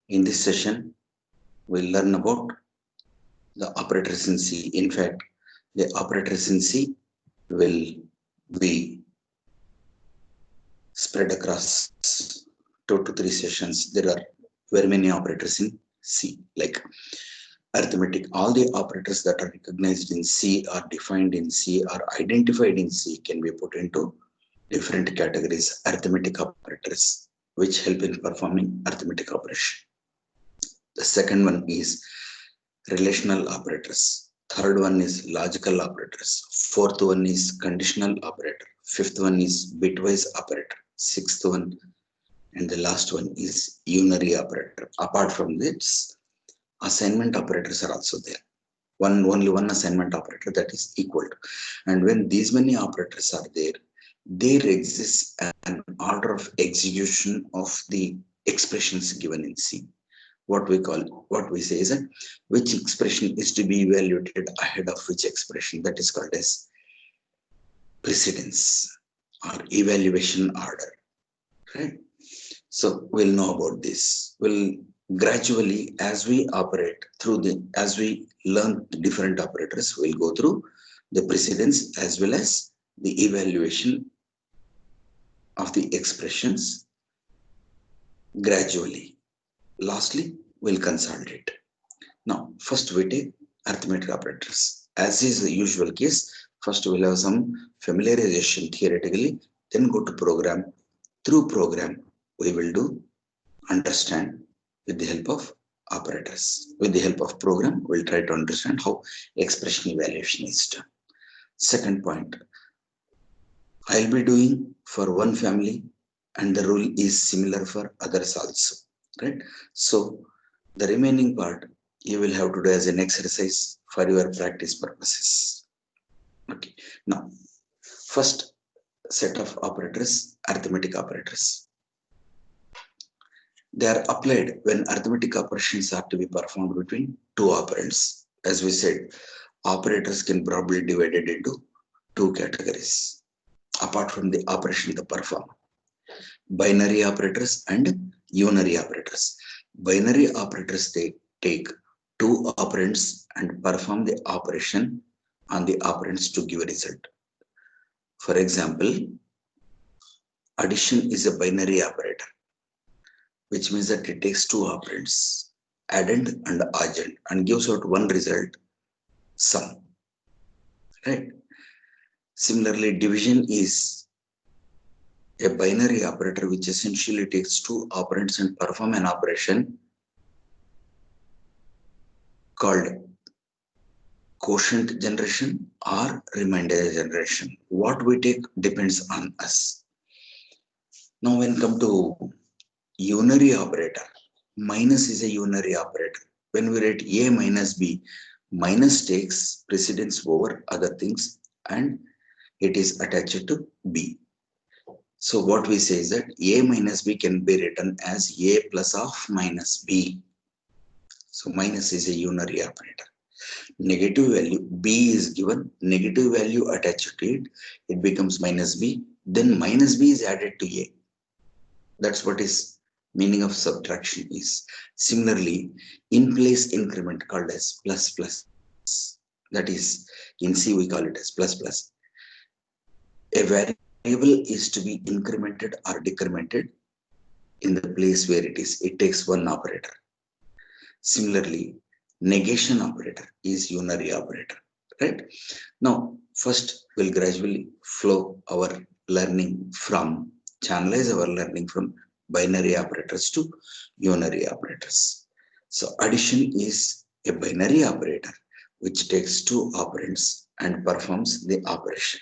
In this session, we'll learn about the operators in C. In fact, the operators in C will be spread across 2 to 3 sessions. There are very many operators in C, like arithmetic. All the operators that are recognized in C, are defined in C, are identified in C can be put into different categories. Arithmetic operators, which help in performing arithmetic operation. The second one is relational operators. Third one is logical operators. Fourth one is conditional operator. Fifth one is bitwise operator. Sixth one and the last one is unary operator. Apart from this, assignment operators are also there. Only one assignment operator, that is equal to. And when these many operators are there, there exists an order of execution of the expressions given in C. What we say is that which expression is to be evaluated ahead of which expression, that is called as precedence or evaluation order, right? So we'll know about this. We'll gradually, as we operate through as we learn the different operators, we'll go through the precedence as well as the evaluation of the expressions gradually. Lastly, we'll consolidate. Now, first we take arithmetic operators. As is the usual case, first we'll have some familiarization theoretically, then go to program. Through program, we will do understand with the help of operators. With the help of program, we'll try to understand how expression evaluation is done. Second point, I'll be doing for one family and the rule is similar for others also, right? So the remaining part you will have to do as an exercise for your practice purposes. Okay, now first set of operators, arithmetic operators. They are applied when arithmetic operations are to be performed between two operands. As we said, operators can probably be divided into two categories apart from the operation they perform: binary operators and unary operators. Binary operators, they take two operands and perform the operation on the operands to give a result. For example, addition is a binary operator, which means that it takes two operands, addend and adjunct, and gives out one result, sum, right? Similarly, division is a binary operator which essentially takes two operands and perform an operation called quotient generation or remainder generation. What we take depends on us. Now when come to unary operator, minus is a unary operator. When we write a minus b, minus takes precedence over other things and it is attached to b. So what we say is that a minus b can be written as a plus of minus b. So minus is a unary operator. Negative value, b is given, negative value attached to it, it becomes minus b, then minus b is added to a. That's what is meaning of subtraction is. Similarly, in place increment called as plus plus, that is in C we call it as plus plus. A variable is to be incremented or decremented in the place where it is. It takes one operator. Similarly, negation operator is unary operator, right? Now, first we'll gradually flow our learning from, channelize our learning from binary operators to unary operators. So addition is a binary operator which takes two operands and performs the operation.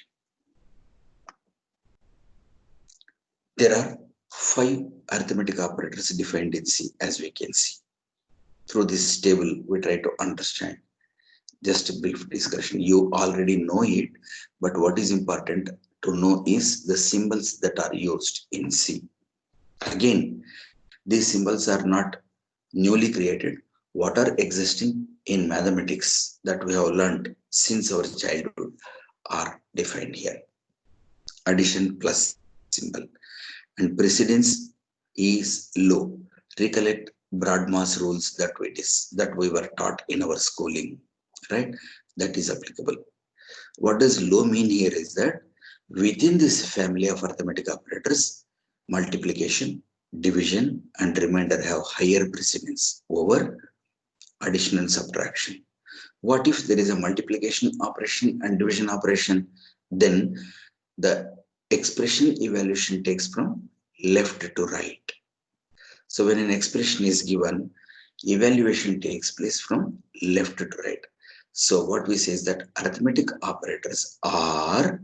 There are 5 arithmetic operators defined in C, as we can see. Through this table, we try to understand. Just a brief discussion. You already know it, but what is important to know is the symbols that are used in C. Again, these symbols are not newly created. What are existing in mathematics that we have learned since our childhood are defined here. Addition plus symbol. And precedence is low. Recollect broad mass rules that we were taught in our schooling, right? That is applicable. What does low mean here is that within this family of arithmetic operators, multiplication, division, and remainder have higher precedence over addition and subtraction. What if there is a multiplication operation and division operation? Then the expression evaluation takes from left to right. So when an expression is given, evaluation takes place from left to right. So what we say is that arithmetic operators are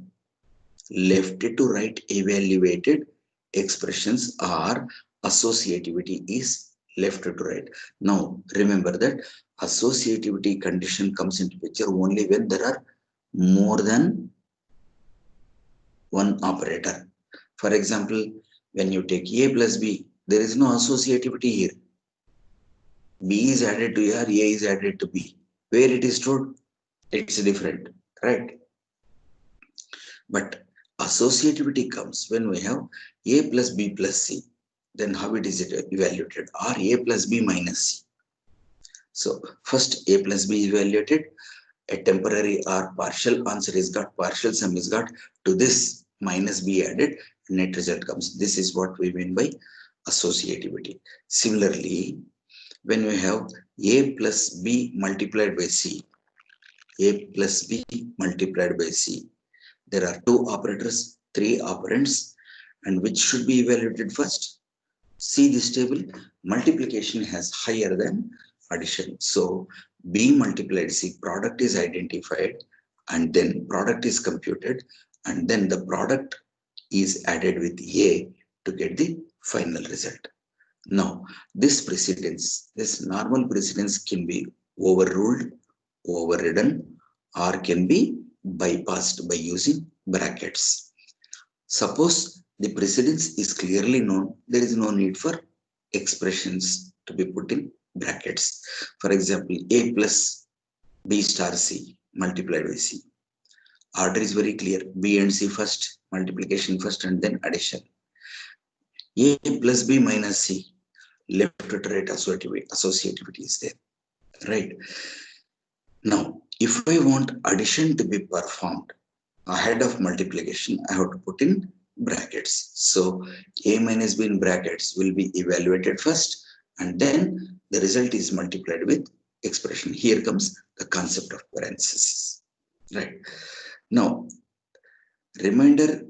left to right evaluated expressions, are associativity is left to right. Now remember that associativity condition comes into picture only when there are more than one operator. For example, when you take A plus B, there is no associativity here. B is added to A or A is added to B. Where it is stored, it's different, right? But associativity comes when we have A plus B plus C. Then how it is evaluated? Or A plus B minus C. So first A plus B is evaluated, a temporary or partial answer is got, partial sum is got, to this minus B added, net result comes. This is what we mean by associativity. Similarly, when we have A plus B multiplied by C, A plus B multiplied by C, there are two operators, three operands, and which should be evaluated first? See this table, multiplication has higher than addition. So B multiplied C, product is identified, and then product is computed, and then the product is added with A to get the final result. Now, this precedence, this normal precedence can be overruled, overridden, or can be bypassed by using brackets. Suppose the precedence is clearly known, there is no need for expressions to be put in brackets. For example, A plus B star C multiplied by C. Order is very clear, B and C first, multiplication first, and then addition. A plus B minus C, left to right associativity is there, right? Now, if I want addition to be performed ahead of multiplication, I have to put in brackets. So A minus B in brackets will be evaluated first, and then the result is multiplied with expression. Here comes the concept of parenthesis, right? Now, remainder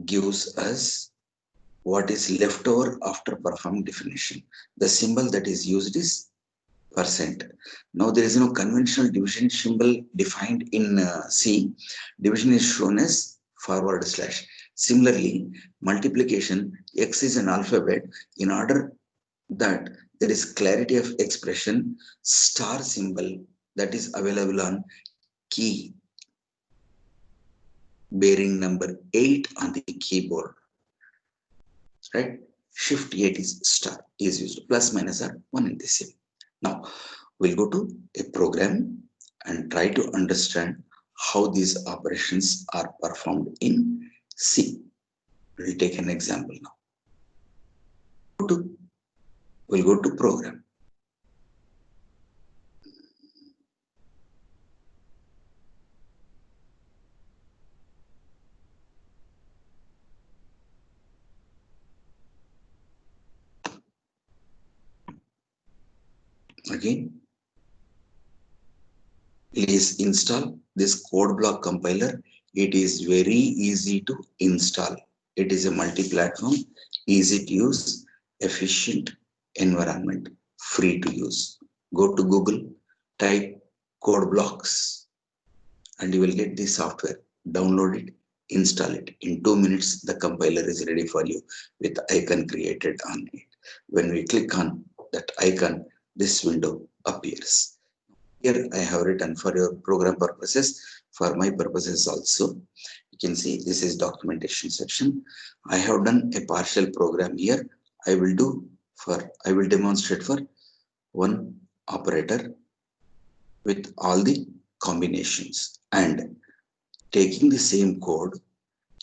gives us what is left over after performed definition. The symbol that is used is percent. Now there is no conventional division symbol defined in C. Division is shown as forward slash. Similarly, multiplication, X is an alphabet. In order that there is clarity of expression, star symbol that is available on key bearing number 8 on the keyboard, right? Shift 8 is star is used. Plus minus are one and the same. Now we'll go to a program and try to understand how these operations are performed in C. We'll take an example now. We'll go to program. Again, please install this code block compiler. It is very easy to install. It is a multi-platform, easy to use, efficient environment, free to use. Go to Google, type code blocks, and you will get the software. Download it, install it. In 2 minutes, the compiler is ready for you with icon created on it. When we click on that icon, this window appears. Here I have written for your program purposes, for my purposes also. You can see this is documentation section. I have done a partial program here. I will demonstrate for one operator with all the combinations, and taking the same code,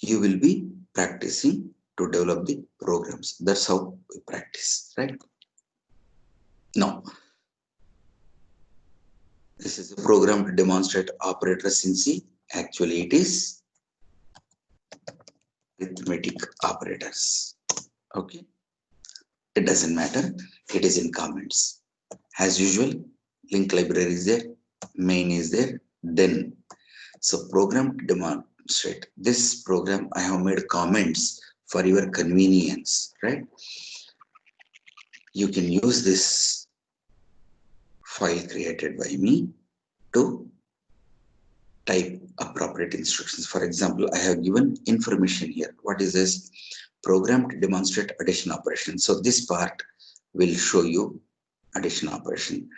you will be practicing to develop the programs. That's how we practice, right? Now, this is a program to demonstrate operators in C. Actually, it is arithmetic operators. Okay, it doesn't matter. It is in comments. As usual, link library is there, main is there, then. So program to demonstrate. This program I have made comments for your convenience, right? You can use this file created by me to type appropriate instructions. For example, I have given information here. What is this? Program to demonstrate addition operation. So this part will show you addition operation.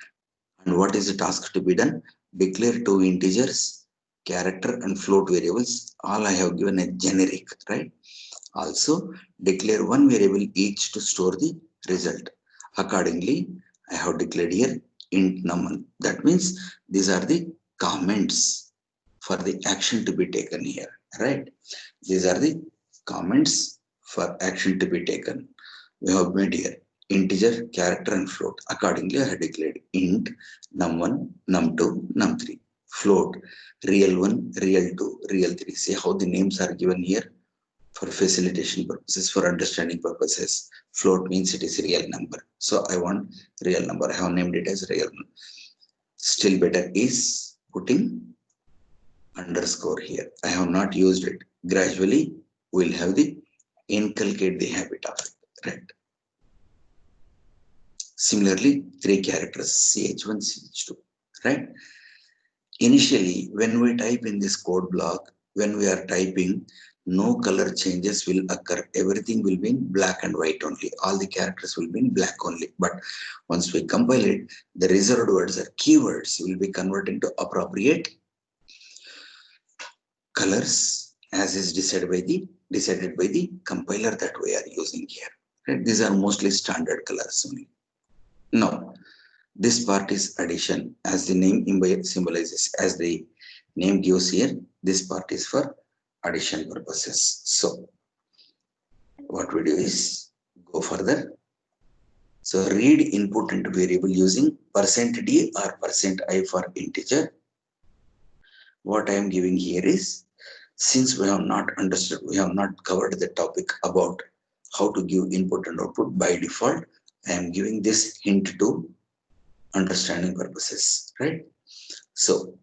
And what is the task to be done? Declare two integers, character and float variables. All I have given a generic, right? Also declare one variable each to store the result. Accordingly, I have declared here int num1. That means these are the comments for the action to be taken here, right? These are the comments for action to be taken. We have made here integer, character and float. Accordingly, I have declared int num1, num2, num3. Float real 1, real 2, real 3. See how the names are given here for facilitation purposes, for understanding purposes. Float means it is a real number. So I want real number. I have named it as real. Still better is putting underscore here. I have not used it. Gradually, we'll have the inculcate the habit of it. Right. Similarly, three characters ch1, ch2. Right. Initially, when we type in this code block, when we are typing, no color changes will occur. Everything will be in black and white only. All the characters will be in black only. But once we compile it, the reserved words or keywords will be converted into appropriate colors as is decided by the compiler that we are using here. Right? These are mostly standard colors only. Now, this part is addition, as the name symbolizes, as the name gives here. This part is for addition purposes. So, what we do is go further. So, read input into variable using %d or %i for integer. What I am giving here is, since we have not understood, we have not covered the topic about how to give input and output by default, I am giving this hint to understanding purposes, right? So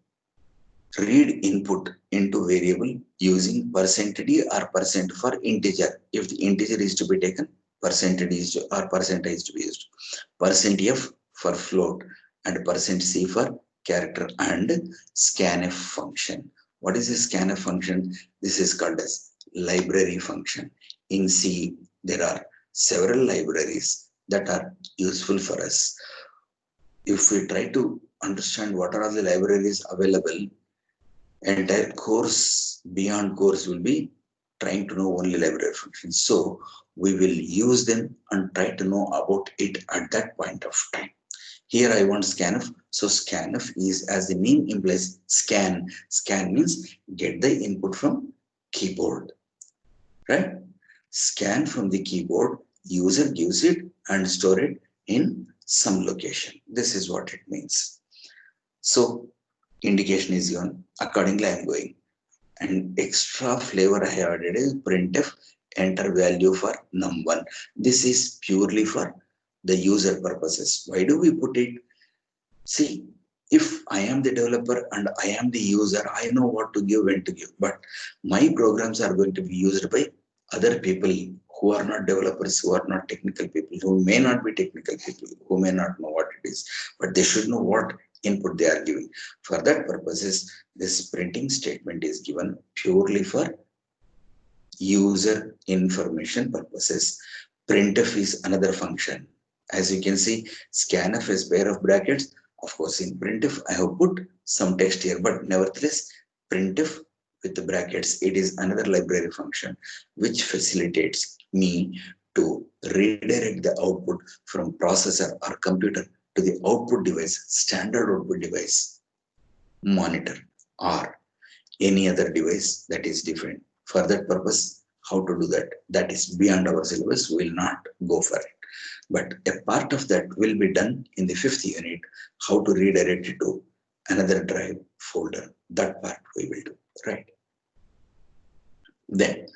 read input into variable using %d or % for integer. If the integer is to be taken, percentage is to, or percentage is to be used. %f for float and %c for character and scanf function. What is a scanf function? This is called as library function. In C, there are several libraries that are useful for us. If we try to understand what are all the libraries available, entire course, beyond course will be trying to know only library functions. So we will use them and try to know about it at that point of time. Here I want scanf. So scanf is, as the name implies, scan. Scan means get the input from keyboard, right? Scan from the keyboard, user gives it and store it in some location. This is what it means. So indication is given. Accordingly, I am going. And extra flavor I have added is printf enter value for num1. This is purely for the user purposes. Why do we put it? See, if I am the developer and I am the user, I know what to give, when to give. But my programs are going to be used by other people who are not developers, who are not technical people, who may not be technical people, who may not know what it is, but they should know what input they are giving. For that purposes, this printing statement is given purely for user information purposes. Printf is another function. As you can see, scanf is pair of brackets. Of course, in printf, I have put some text here, but nevertheless, printf with the brackets, it is another library function which facilitates me to redirect the output from processor or computer to the output device, standard output device, monitor, or any other device that is different. For that purpose, how to do that? That is beyond our syllabus. We will not go for it. But a part of that will be done in the fifth unit, how to redirect it to another drive folder. That part we will do, right? Then,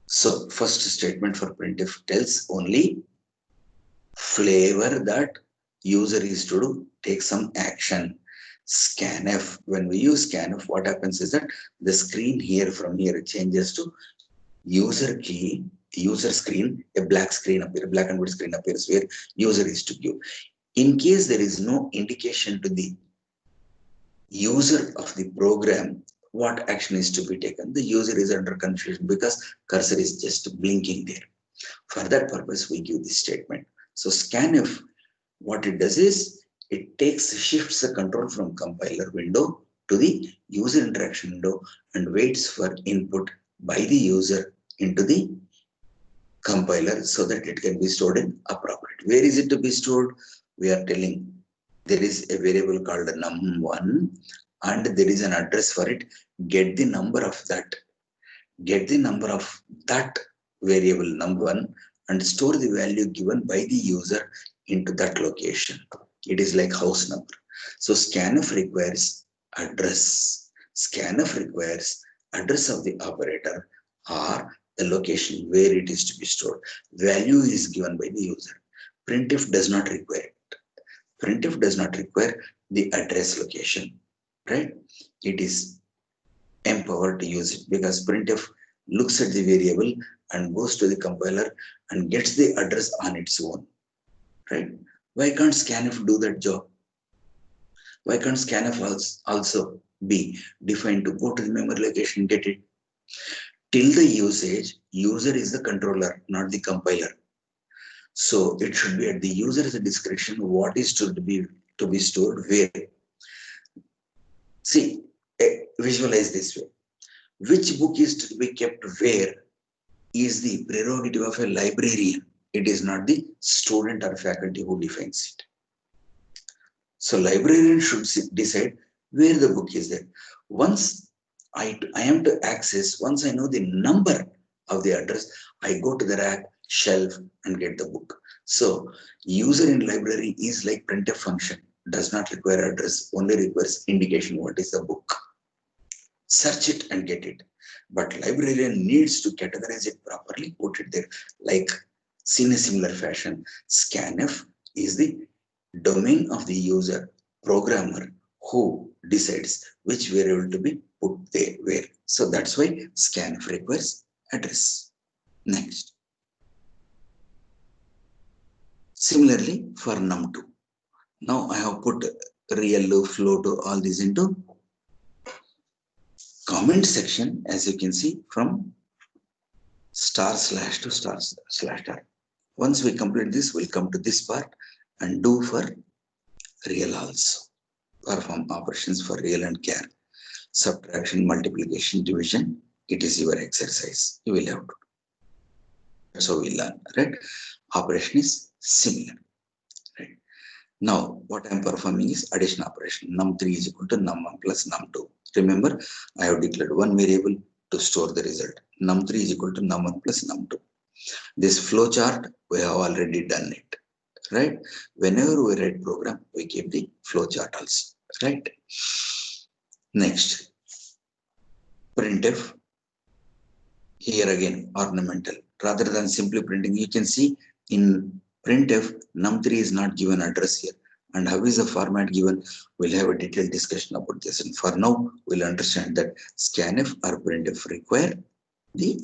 so first statement for printf tells only flavor that user is to do, take some action. Scanf, when we use scanf, what happens is that the screen here from here changes to user key, user screen, a black screen appears, black and white screen appears where user is to give. In case there is no indication to the user of the program what action is to be taken, the user is under confusion because cursor is just blinking there. For that purpose, we give this statement. So scanf, what it does is it shifts the control from compiler window to the user interaction window and waits for input by the user into the compiler so that it can be stored in appropriate. Where is it to be stored? We are telling there is a variable called num1 and there is an address for it. Get the number of that variable num1 and store the value given by the user into that location. It is like house number. So scanf requires address. Scanf requires address of the operator or the location where it is to be stored. Value is given by the user. Printf does not require it. Printf does not require the address location, right? It is empowered to use it because printf looks at the variable and goes to the compiler and gets the address on its own, right? Why can't scanf do that job? Why can't scanf also be defined to go to the memory location, get it? Till the usage, user is the controller, not the compiler. So it should be at the user's discretion what is to be stored where. See, visualize this way. Which book is to be kept where is the prerogative of a librarian. It is not the student or faculty who defines it. So librarian should decide where the book is there. Once I am to access, once I know the number of the address, I go to the rack, shelf and get the book. So user in library is like printf function, does not require address, only requires indication what is the book. Search it and get it. But librarian needs to categorize it properly, put it there. Like in a similar fashion, scanf is the domain of the user programmer who decides which variable to be put there where. So that's why scanf requires address. Next. Similarly for num2. Now I have put real, float, all these into comment section, as you can see, from */ to */*. Once we complete this, we'll come to this part and do for real also. Perform operations for real and char. Subtraction, multiplication, division. It is your exercise. You will have to. That's how we learn, right? Operation is similar, right? Now, what I'm performing is addition operation. Num3 is equal to num1 plus num2. Remember, I have declared one variable to store the result. Num3 is equal to num1 plus num2. This flow chart, we have already done it, right? Whenever we write program, we keep the flow chart also, right? Next, printf. Here again, ornamental. Rather than simply printing, you can see in printf, num3 is not given address here. And how is the format given? We'll have a detailed discussion about this. And for now, we'll understand that scanf or printf require the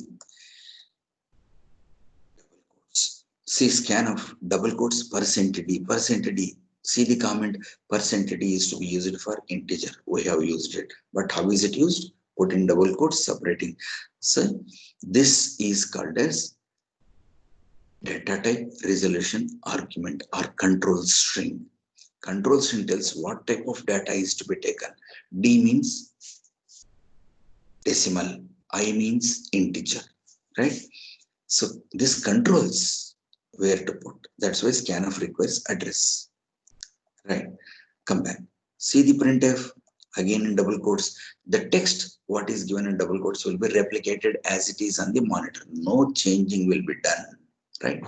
double quotes. See scanf, double quotes, %d. See the comment, %d is to be used for integer. We have used it. But how is it used? Put in double quotes, separating. So this is called as data type resolution argument or control string. Control string tells what type of data is to be taken. D means decimal, I means integer, right? So this controls where to put. That's why scanf requires address, right? Come back. See the printf again in double quotes. The text, what is given in double quotes, will be replicated as it is on the monitor. No changing will be done, right?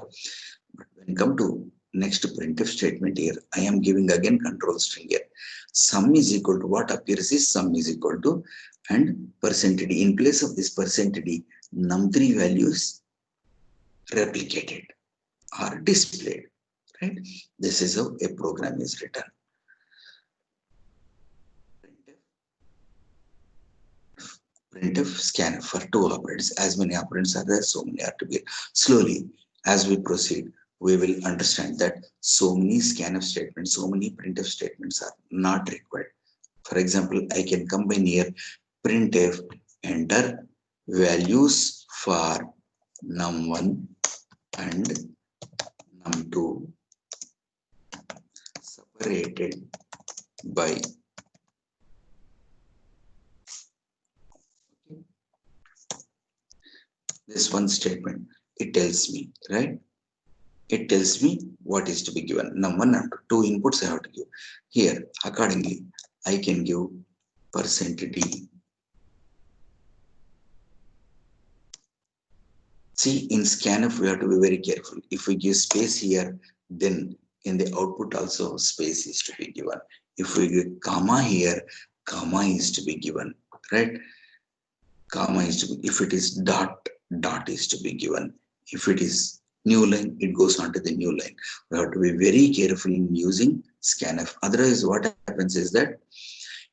But When come to next printf statement here, I am giving again control string here. Sum is equal to what appears is sum is equal to and percentage d. In place of this percentage d, num3 values replicated or displayed. Right? This is how a program is written. Printf scanf for 2 operands. As many operands are there, so many are to be. Slowly, as we proceed, we will understand that so many scanf statements, so many printf statements are not required. For example, I can combine here printf enter values for num1 and num2 separated by this one statement. It tells me, right? It tells me what is to be given. Num1 and 2 inputs I have to give. Here, accordingly, I can give %d. See, in scanf, we have to be very careful. If we give space here, then in the output also space is to be given. If we give comma here, comma is to be given, right? Comma is to be, if it is dot, dot is to be given. If it is new line, it goes on to the new line. We have to be very careful in using scanf. Otherwise, what happens is that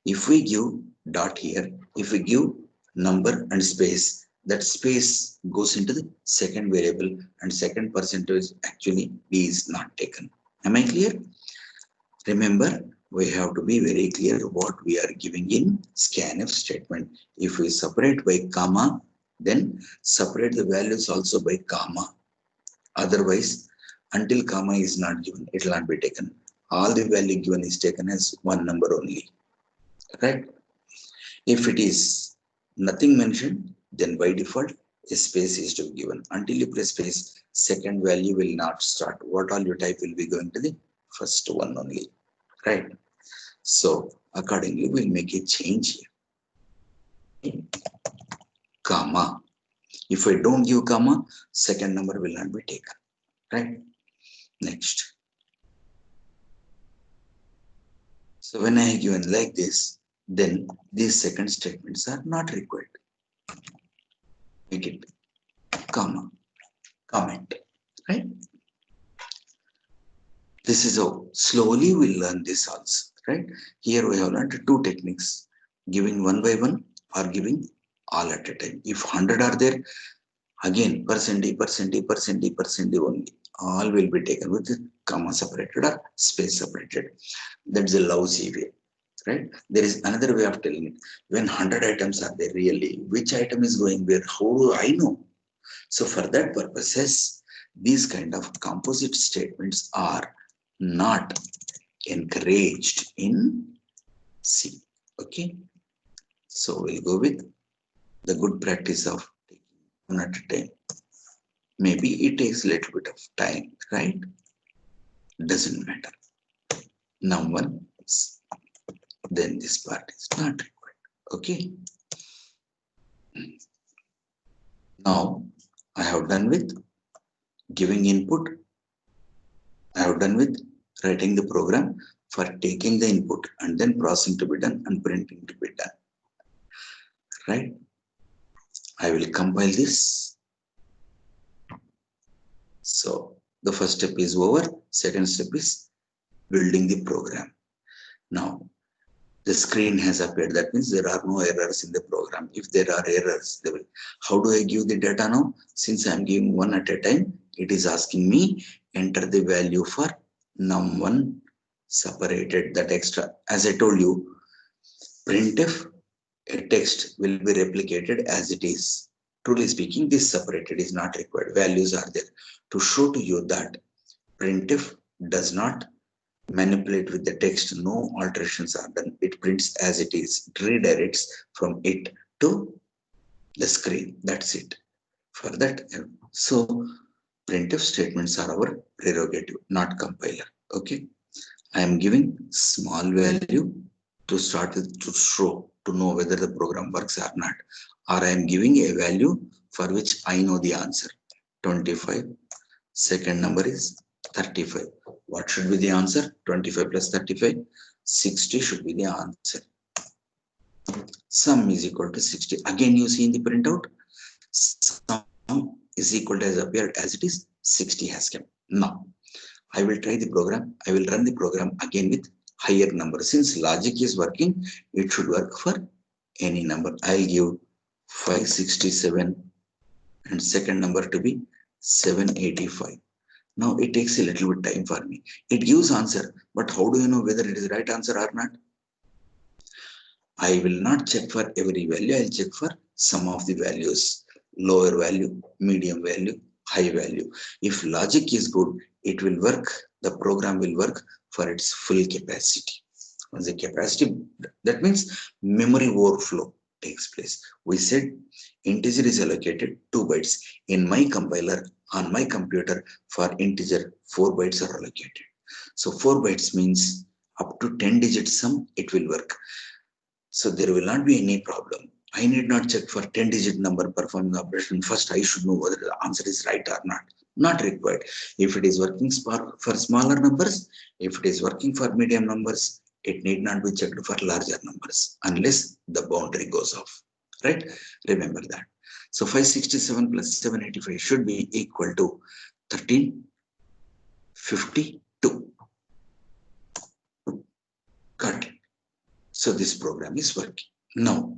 if we give dot here, if we give number and space, that space goes into the second variable and second percentage actually b is not taken. Am I clear? Remember, we have to be very clear what we are giving in scanf statement. If we separate by comma, then separate the values also by comma. Otherwise, until comma is not given, it will not be taken. All the value given is taken as one number only. Right? If it is nothing mentioned, then by default, a space is to be given. Until you press space, second value will not start. What all you type will be going to the first one only. Right? So, accordingly, we'll make a change here. Comma. If I don't give comma, second number will not be taken. Right? Next. So, when I given like this, then these second statements are not required. Make it comma, comment, right? This is how slowly we learn this also, right? Here we have learned two techniques, giving one by one or giving all at a time. If 100 are there, again percentage only. All will be taken with comma separated or space separated. That's a lousy way. Right? There is another way of telling it. When 100 items are there, really, which item is going where? How do I know? So for that purposes, these kind of composite statements are not encouraged in C. Okay. So we'll go with the good practice of taking one at a time. Maybe it takes a little bit of time, right? Doesn't matter. Now one, then this part is not required. Okay. Now I have done with giving input. I have done with writing the program for taking the input and then processing to be done and printing to be done. Right? I will compile this. So the first step is over. Second step is building the program. Now the screen has appeared. That means there are no errors in the program. If there are errors, they will. How do I give the data now? Since I am giving one at a time, it is asking me enter the value for num1 separated, that extra. As I told you, printf a text will be replicated as it is. Truly speaking, this separated is not required. Values are there to show to you that printf does not manipulate with the text. No alterations are done. It prints as it is. It redirects from it to the screen. That's it. For that, so printf statements are our prerogative, not compiler. Okay. I am giving small value to start with, to show, to know whether the program works or not. Or I am giving a value for which I know the answer. 25. Second number is 35. What should be the answer? 25 plus 35. 60 should be the answer. Sum is equal to 60. Again, you see in the printout, sum is equal to as appeared as it is, 60 has come. Now, I will try the program. I will run the program again with higher number. Since logic is working, it should work for any number. I'll give 567 and second number to be 785. Now it takes a little bit time for me. It gives answer, but how do you know whether it is right answer or not? I will not check for every value. I'll check for some of the values. Lower value, medium value, high value. If logic is good, it will work. The program will work for its full capacity. Once the capacity, that means memory overflow takes place. We said integer is allocated 2 bytes. In my compiler, on my computer, for integer, 4 bytes are allocated. So 4 bytes means up to 10 digit sum, it will work. So there will not be any problem. I need not check for 10 digit number performing operation. First, I should know whether the answer is right or not. Not required. If it is working for smaller numbers, if it is working for medium numbers, it need not be checked for larger numbers unless the boundary goes off. Right? Remember that. So 567 plus 785 should be equal to 1352. Got it. So this program is working. Now,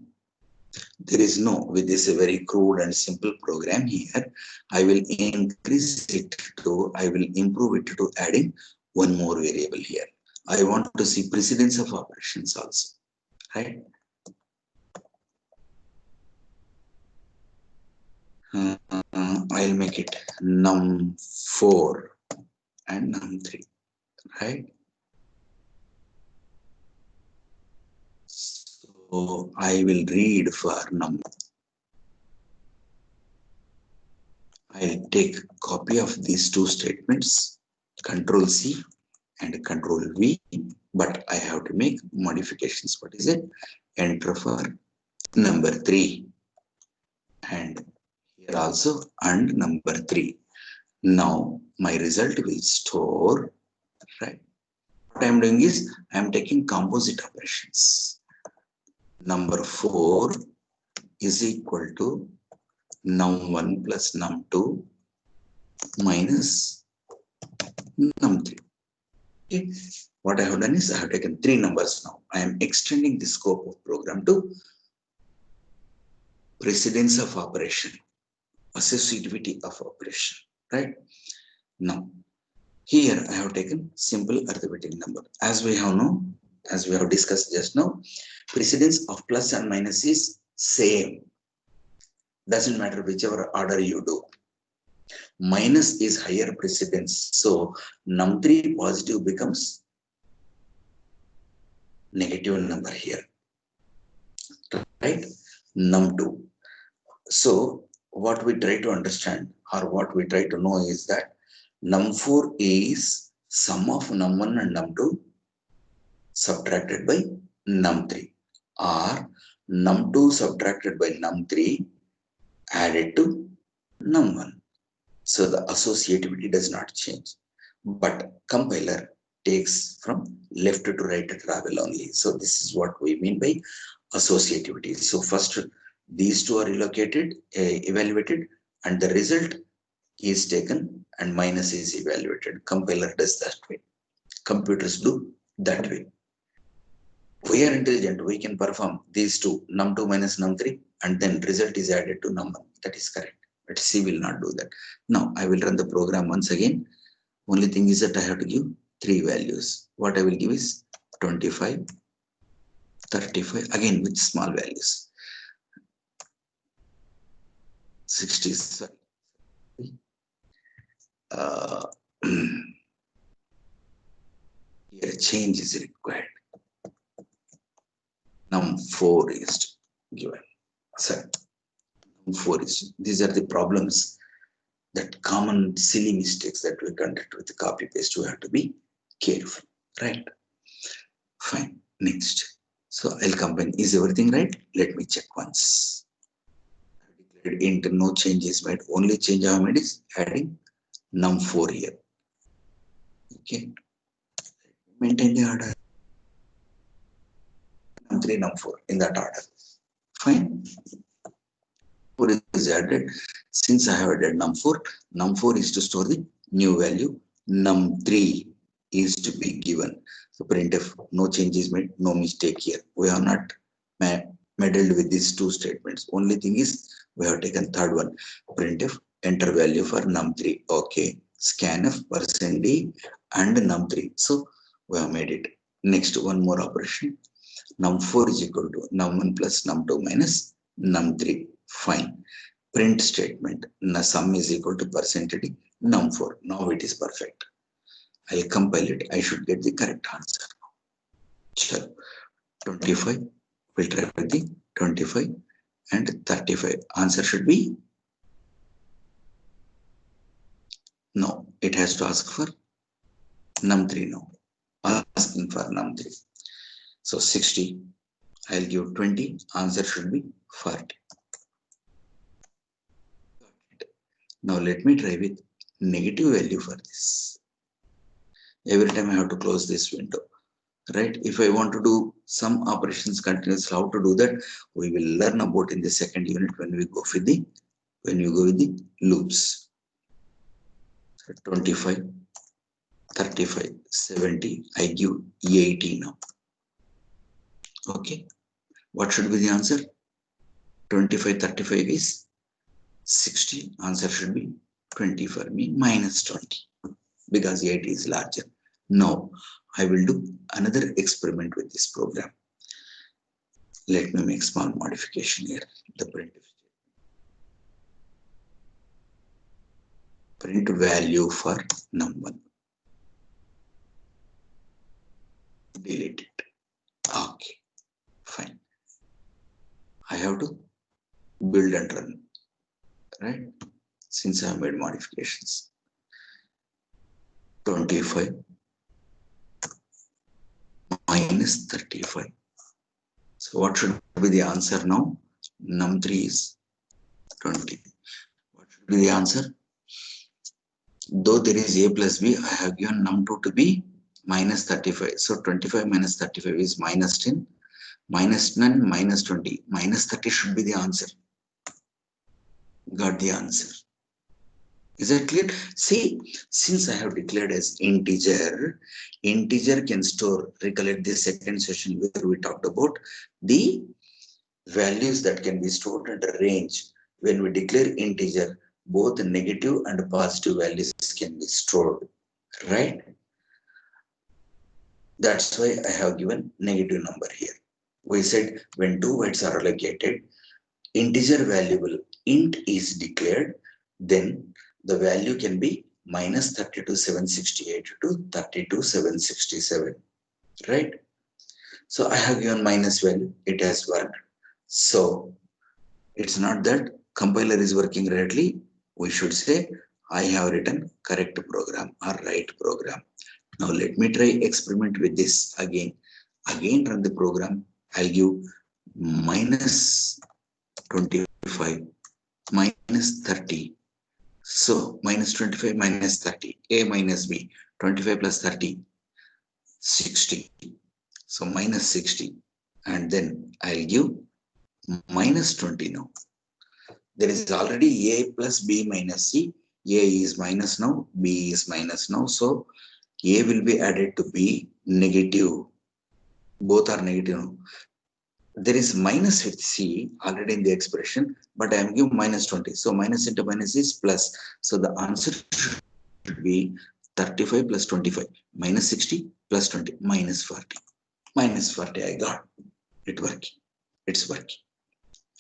there is no, with this a very crude and simple program here, I will increase it to, I will improve it to adding one more variable here. I want to see precedence of operations also, right? I'll make it num4 and num3, right? So I will read for num. I'll take copy of these two statements, Control C and Control V, but I have to make modifications. What is it? Enter for number 3 and here also and number 3. Now my result will store, right? What I am doing is I am taking composite operations. Number 4 is equal to num1 plus num2 minus num3. Okay. What I have done is I have taken 3 numbers now. I am extending the scope of program to precedence of operation, associativity of operation, right? Now, here I have taken simple arithmetic number. As we have discussed just now, precedence of plus and minus is same. Doesn't matter whichever order you do. Minus is higher precedence. So num3 positive becomes negative number here, right? Num2. So what we try to understand or what we try to know is that num4 is sum of num1 and num2 subtracted by num3, or num2 subtracted by num3 added to num1. So the associativity does not change, but compiler takes from left to right travel only. So this is what we mean by associativity. So first these two are evaluated, and the result is taken and minus is evaluated. Compiler does that way. Computers do that way. We are intelligent. We can perform these two, num2 minus num3, and then result is added to num1. That is correct. But C will not do that. Now I will run the program once again. Only thing is that I have to give 3 values. What I will give is 25, 35, again with small values. 60, sorry. Here change is required. Num4 is given. Sorry. Num4 is, these are the problems, that common silly mistakes that we conduct with the copy paste. We have to be careful, right? Fine. Next. So I'll combine. Is everything right? Let me check once. Declared int, no change is made. Only change I have made is adding num4 here. Okay. Maintain the order. Num3, num4 in that order. Fine. 4 is added. Since I have added num4 is to store the new value. Num3 is to be given. So printf, no change is made, no mistake here. We have not meddled with these two statements. Only thing is we have taken third one. Printf, enter value for num3. Okay. Scanf, %d and num3. So we have made it. Next, one more operation. Num4 is equal to num1 plus num2 minus num3. Fine. Print statement. Sum is equal to percentage num4. Now it is perfect. I'll compile it. I should get the correct answer. Sure. 25. We'll try with the 25 and 35. Answer should be no. It has to ask for num3 now. Asking for num3. So 60. I'll give 20. Answer should be 40. Now let me try with negative value for this. Every time I have to close this window, right? If I want to do some operations continuously, how to do that, we will learn about in the second unit when we go with the loops. So 25, 35, 70. I give 80 now. Okay. What should be the answer? 25, 35 is 60. Answer should be 20 for me, minus 20, because 80 is larger. Now, I will do another experiment with this program. Let me make small modification here. The print value for num1. Delete it. Okay, fine. I have to build and run, right? Since I have made modifications. 25 minus 35. So what should be the answer now? Num3 is 20. What should be the answer? Though there is a plus b, I have given num2 to be minus 35. So 25 minus 35 is minus 10. Minus 9, minus 20. Minus 30 should be the answer. Got the answer. Is that clear? See, since I have declared as integer can store, recollect the second session where we talked about the values that can be stored under range. When we declare integer, both negative and positive values can be stored, right? That's why I have given negative number here. We said when two bytes are allocated, integer variable int is declared, then the value can be minus 32,768 to 32,767, right? So I have given minus value, it has worked. So it's not that compiler is working rightly. We should say I have written correct program or right program. Now let me try experiment with this again. Again run the program. I'll give minus 25 minus 30. So minus 25 minus 30. A minus B. 25 plus 30. 60. So minus 60. And then I'll give minus 20 now. There is already A plus B minus C. A is minus now. B is minus now. So A will be added to B. Negative. Both are negative now. There is minus with C already in the expression, but I am giving minus 20. So minus into minus is plus. So the answer should be 35 plus 25. Minus 60 plus 20. Minus 40. Minus 40 I got. It working. It's working.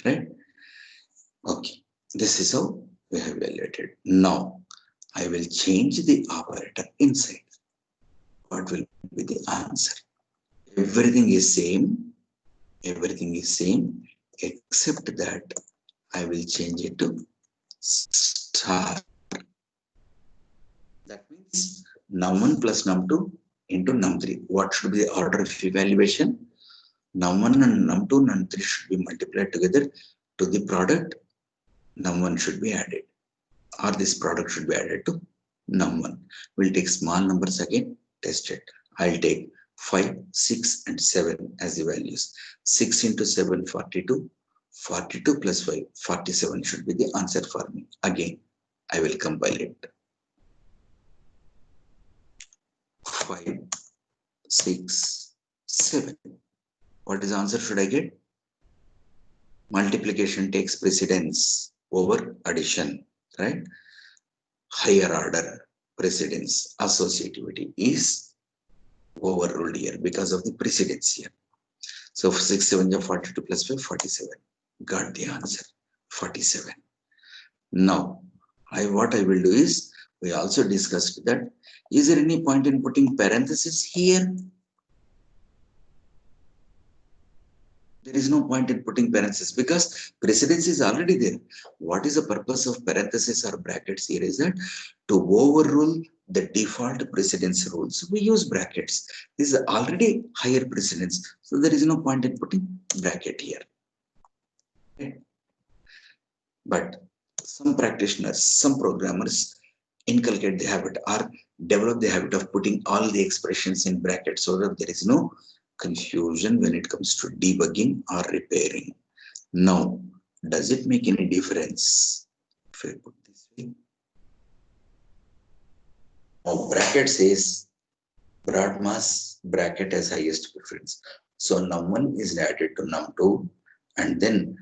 Right? Okay. This is how we have evaluated. Now, I will change the operator inside. What will be the answer? Everything is same. Everything is same except that I will change it to star. That means num1 plus num2 into num3. What should be the order of evaluation? Num1 and num2 and num3 should be multiplied together to the product. Num1 should be added, or this product should be added to num1. We'll take small numbers again, test it. I'll take 5, 6 and 7 as the values. 6 into 7, 42. 42 plus 5, 47 should be the answer for me. Again, I will compile it. 5, 6, 7. What is the answer should I get? Multiplication takes precedence over addition, right? Higher order precedence associativity is overruled here because of the precedence here. So 6, 7 is 42 plus 5, 47. Got the answer, 47. Now, what I will do is, we also discussed that, is there any point in putting parentheses here? There is no point in putting parentheses because precedence is already there. What is the purpose of parentheses or brackets here is that to overrule the default precedence rules, we use brackets. This is already higher precedence. So there is no point in putting bracket here. Okay. But some practitioners, some programmers inculcate the habit or develop the habit of putting all the expressions in brackets so that there is no confusion when it comes to debugging or repairing. Now, does it make any difference if I put this way? Now, bracket says broad mass bracket has highest preference. So num1 is added to num2 and then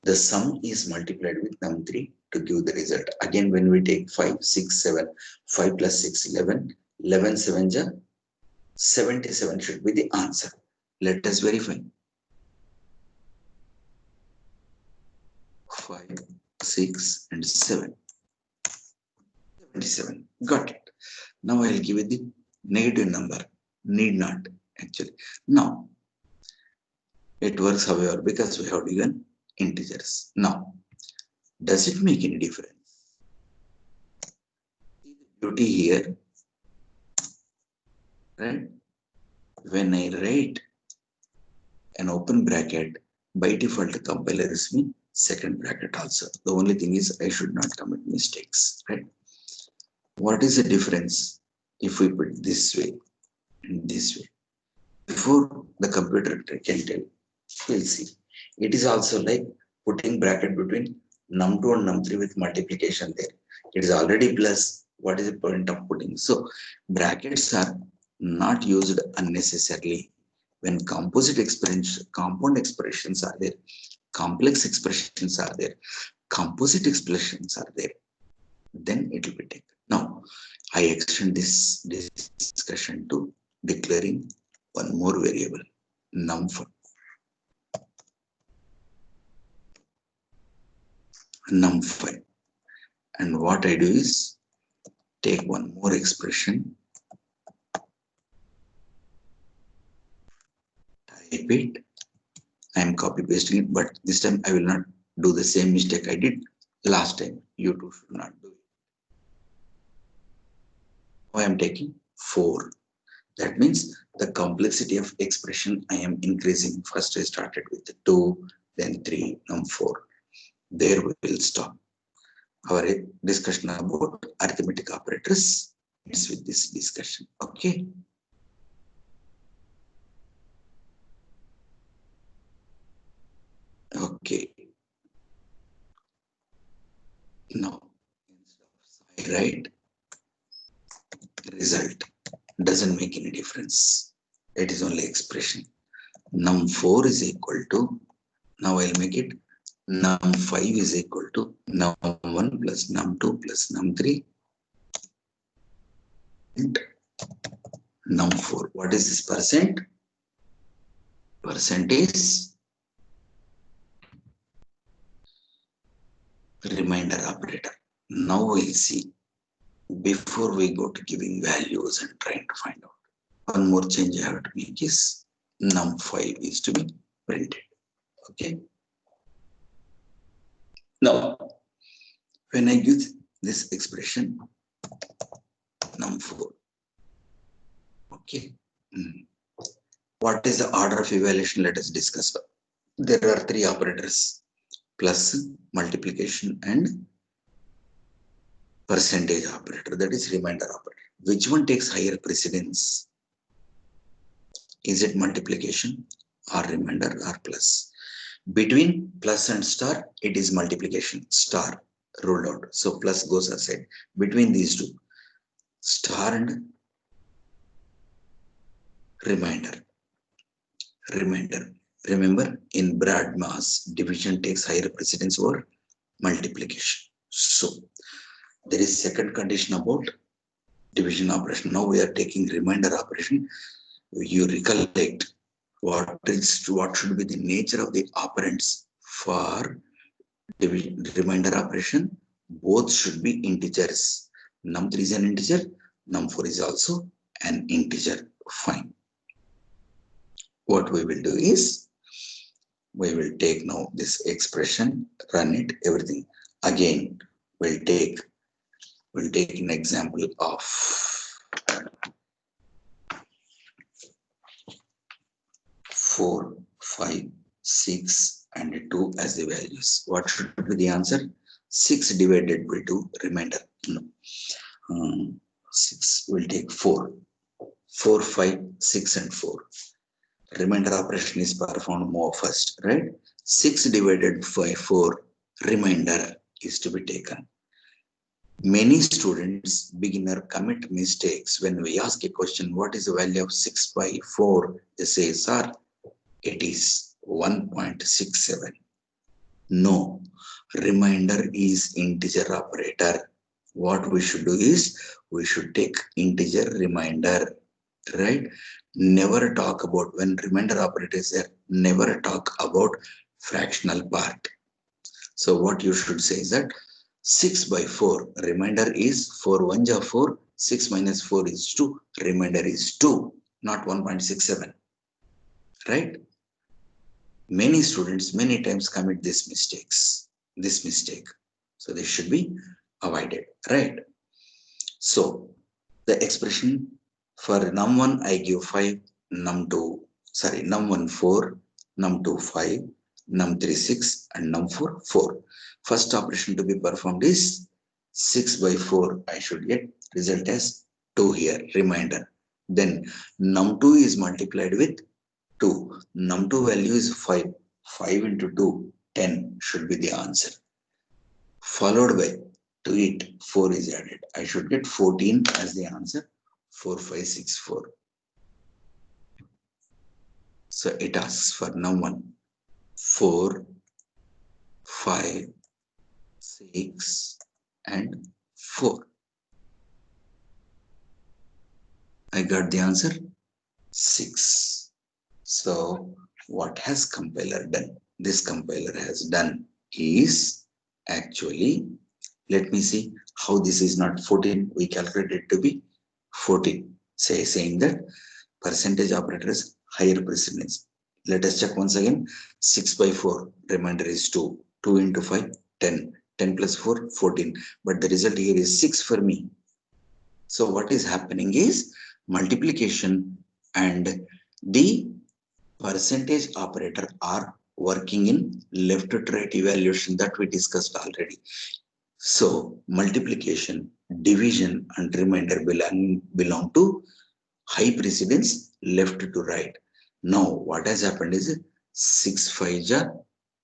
the sum is multiplied with num3 to give the result. Again, when we take 5, 6, 7, 5 plus 6, 11, 11, 7 ja 77 should be the answer. Let us verify. 5, 6 and 7. 77. Got it. Now I will give it the negative number. Need not actually. Now it works however because we have given integers. Now, does it make any difference? See the beauty here, right? When I write an open bracket, by default compiler is me second bracket also. The only thing is I should not commit mistakes, right? What is the difference if we put this way and this way? Before the computer can tell, we'll see. It is also like putting bracket between num2 and num3 with multiplication there. It is already plus. What is the point of putting? So brackets are not used unnecessarily when composite expressions, compound expressions are there, complex expressions are there, composite expressions are there, then it will be taken. Now, I extend this discussion to declaring one more variable, num5. Num5. And what I do is take one more expression, type it. I am copy pasting it, but this time I will not do the same mistake I did last time. You too should not do it. Now I am taking 4. That means the complexity of expression I am increasing. First I started with 2, then 3, now 4. There we will stop. Our discussion about arithmetic operators ends with this discussion. Okay. Okay. Now, instead of side right, result doesn't make any difference. It is only expression. Num4 is equal to, now I'll make it num5 is equal to num1 plus num2 plus num3 and num4. What is this percent? Percent is remainder operator. Now we'll see. Before we go to giving values and trying to find out, one more change I have to make is num5 is to be printed. Okay. Now, when I give this expression num4, okay, what is the order of evaluation? Let us discuss. There are 3 operators: plus, multiplication, and percentage operator, that is remainder operator. Which one takes higher precedence? Is it multiplication or remainder or plus? Between plus and star, it is multiplication. Star ruled out. So plus goes aside. Between these two, star and remainder. Remainder. Remember, in broad mass, division takes higher precedence over multiplication. So there is second condition about division operation. Now we are taking remainder operation. You recollect what should be the nature of the operands for division remainder operation. Both should be integers. Num3 is an integer, num4 is also an integer. Fine. What we will do is we will take now this expression, run it, everything. Again, we'll take an example of 4, 5, 6 and 2 as the values. What should be the answer? 6 divided by 2, remainder. No. 6 will take 4. 4, 5, 6 and 4. Remainder operation is performed more first, right? 6 divided by 4, remainder is to be taken. Many students, beginner, commit mistakes when we ask a question, what is the value of 6 by 4? They say, sir, it is 1.67. No, remainder is integer operator. What we should do is, we should take integer remainder, right? Never talk about, when remainder operator is there, never talk about fractional part. So what you should say is that 6 by 4, remainder is 4 1 are 4, 6 minus 4 is 2, remainder is 2, not 1.67, right? Many students many times commit this mistake. So this should be avoided, right? So the expression for num1 I give 5, num1 4, num2 5, num3 6 and num4 4. First operation to be performed is 6 by 4. I should get result as 2 here, remainder. Then num2 is multiplied with 2. Num2 value is 5. 5 into 2, 10 should be the answer. Followed by, to it, 4 is added. I should get 14 as the answer. 4, 5, 6, 4. So it asks for num1, 4, 5, 6 and 4. I got the answer 6. So what has compiler done? This compiler has done is actually, let me see how this is not 14. We calculated to be 14. Saying that percentage operator is higher precedence. Let us check once again. 6 by 4, remainder is 2. 2 into 5, 10. 10 plus 4, 14. But the result here is 6 for me. So what is happening is multiplication and the percentage operator are working in left to right evaluation that we discussed already. So multiplication, division and remainder belong to high precedence left to right. Now what has happened is 6 5 ja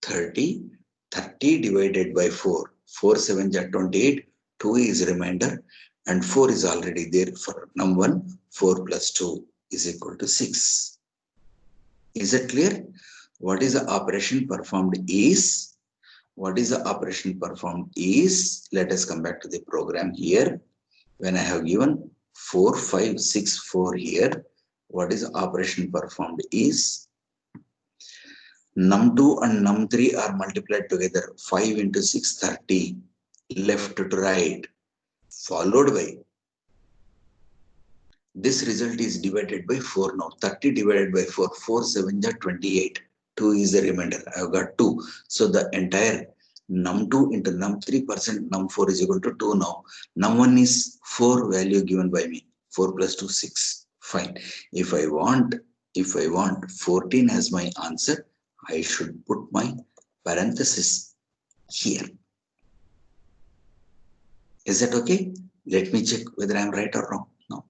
30, 30 divided by 4, 4 7 ja 28, 2 is remainder and 4 is already there for num1, 4 plus 2 is equal to 6. Is it clear? What is the operation performed is? What is the operation performed is? Let us come back to the program here. When I have given 4, 5, 6, 4 here, what is the operation performed is? Num2 and num3 are multiplied together. 5 into 6, 30. Left to right. Followed by, this result is divided by 4 now. 30 divided by 4. 4 7 are 28. 2 is the remainder. I have got 2. So the entire num2 into num3 percent num4 is equal to 2 now. Num1 is 4 value given by me. 4 plus 2, 6. Fine. If I want 14 as my answer, I should put my parenthesis here. Is that okay? Let me check whether I am right or wrong. No.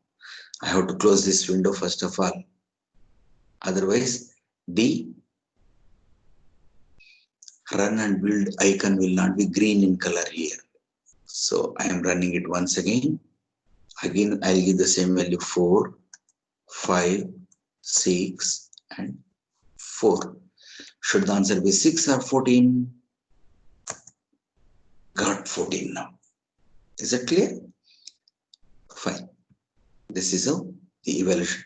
I have to close this window first of all. Otherwise, the run and build icon will not be green in color here. So I am running it once again. Again, I'll give the same value 4, 5, 6, and 4. Should the answer be 6 or 14? Got 14 now. Is that clear? Fine. This is how the evaluation.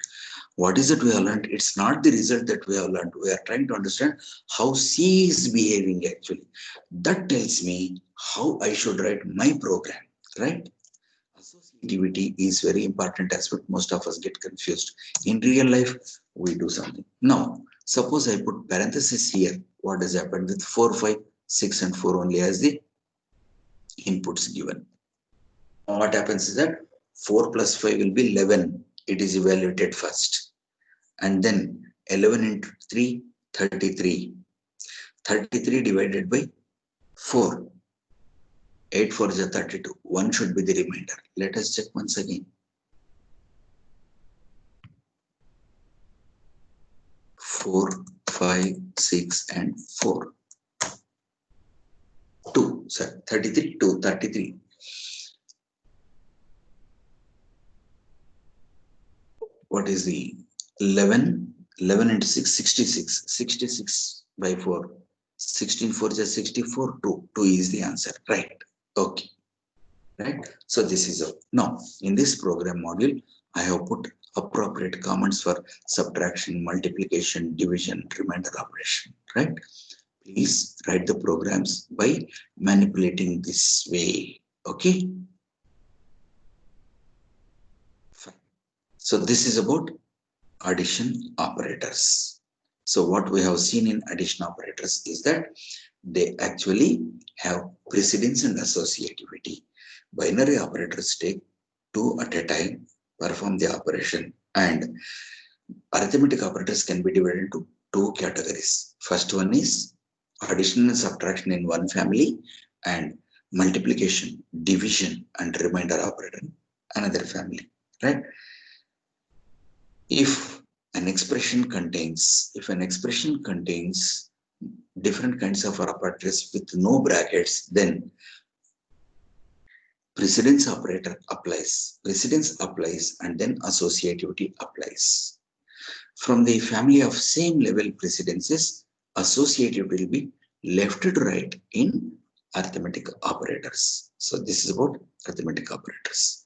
What is it we have learned? It's not the result that we have learned. We are trying to understand how C is behaving actually. That tells me how I should write my program, right? Associativity is very important aspect. Most of us get confused. In real life, we do something. Now, suppose I put parenthesis here. What has happened with 4, 5, 6 and 4 only as the inputs given. Now what happens is that 4 plus 5 will be 11. It is evaluated first. And then 11 into 3, 33. 33 divided by 4. 8 4 is a 32. 1 should be the remainder. Let us check once again. 4, 5, 6 and 4. 2, sir, 33, 2, 33. What is the 11? 11 into 6, 66. 66 by 4. 16 4 is 64. 2. 2 is the answer. Right. Okay. Right. So this is all. Now, in this program module, I have put appropriate comments for subtraction, multiplication, division, remainder operation. Right. Please write the programs by manipulating this way. Okay. Fine. So this is about addition operators. So what we have seen in addition operators is that they actually have precedence and associativity. Binary operators take 2 at a time, perform the operation, and arithmetic operators can be divided into 2 categories. First one is addition and subtraction in one family, and multiplication, division, and remainder operator in another family, right? If if an expression contains different kinds of operators with no brackets, then precedence operator applies, precedence applies, and then associativity applies. From the family of same level precedences, associativity will be left to right in arithmetic operators. So this is about arithmetic operators.